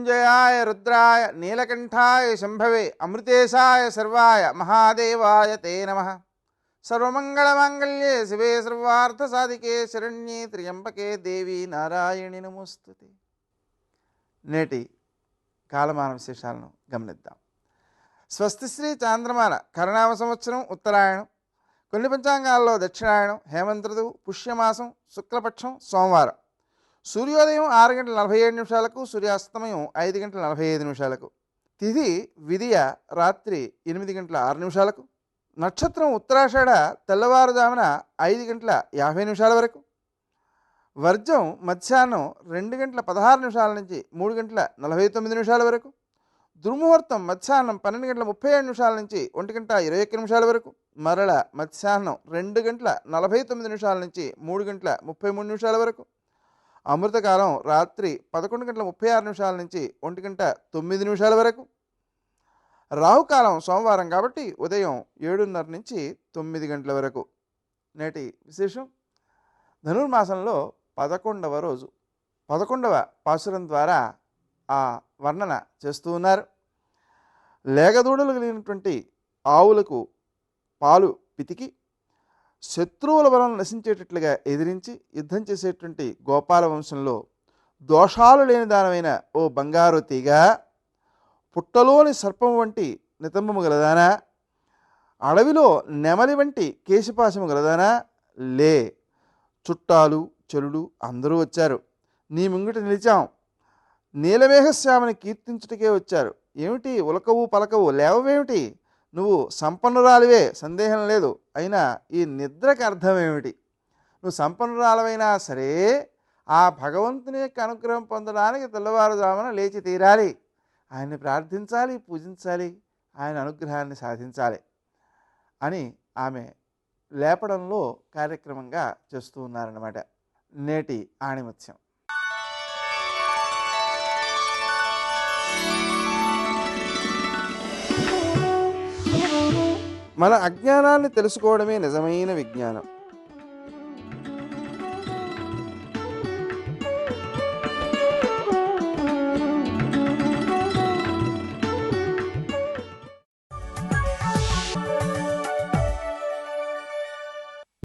మృత్యుంజయాయ రుద్రాయ నీలకంఠాయ శంభవే అమృతేశాయ సర్వాయ మహాదేవాయ తే నమః. సర్వమంగళమాంగళ్యే శివే సర్వార్థసాధికే శరణ్యే త్ర్యంబకే దేవి నారాయణి నమోస్తుతే. నేటి కాలమాన విశేషాలను గమనిద్దాం. స్వస్తిశ్రీ చాంద్రమాన కరణామ సంవత్సరం ఉత్తరాయణం, కొన్ని పంచాంగాల్లో దక్షిణాయనం, హేమంత ఋతువు, పుష్యమాసం, శుక్లపక్షం, సోమవారం. సూర్యోదయం 6:47 సూర్యాస్తమయం 5:45. తిథి విదియ రాత్రి 8:06. నక్షత్రం ఉత్తరాషాఢ తెల్లవారుజామున 5:50 వరకు. వర్జం మధ్యాహ్నం 2:16 నుంచి 3:49 వరకు. దుర్ముహూర్తం మధ్యాహ్నం 12:37 నుంచి 1:21 వరకు. మరల మధ్యాహ్నం 2:49 నుంచి 3:33 వరకు. అమృతకాలం రాత్రి 11:36 నుంచి 1:09 వరకు. రాహుకాలం సోమవారం కాబట్టి ఉదయం 7:30 నుంచి 9 గంటల వరకు. నేటి విశేషం, ధనుర్మాసంలో 11వ రోజు 11వ పాసురం ద్వారా ఆ వర్ణన చేస్తూ ఉన్నారు. లేగదూడలు కలిగినటువంటి ఆవులకు పాలు పితికి శత్రువుల బలం నశించేటట్లుగా ఎదిరించి యుద్ధం చేసేటువంటి గోపాల వంశంలో దోషాలు లేని దానమైన ఓ బంగారు తీగ, పుట్టలోని సర్పం వంటి నితంబము గలదానా, అడవిలో నెమలి వంటి కేశపాశము గలదానా, లే. చుట్టాలు చెలుడు అందరూ వచ్చారు, నీ ముంగిట నిలిచాం. నీలమేఘశ్యామని కీర్తించుటకే వచ్చారు. ఏమిటి ఉలకవు పలకవు, లేవవేమిటి? నువ్వు సంపన్నురాలివే, సందేహం లేదు. అయినా ఈ నిద్రకు అర్థం ఏమిటి? నువ్వు సంపన్నురాలవైనా సరే ఆ భగవంతుని యొక్క అనుగ్రహం పొందడానికి తెల్లవారుజామున లేచి తీరాలి, ఆయన్ని ప్రార్థించాలి, పూజించాలి, ఆయన అనుగ్రహాన్ని సాధించాలి అని ఆమె లేపడంలో కార్యక్రమంగా చేస్తూ ఉన్నారన్నమాట. నేటి ఆణిముత్యం. మన అజ్ఞానాన్ని తెలుసుకోవడమే నిజమైన విజ్ఞానం.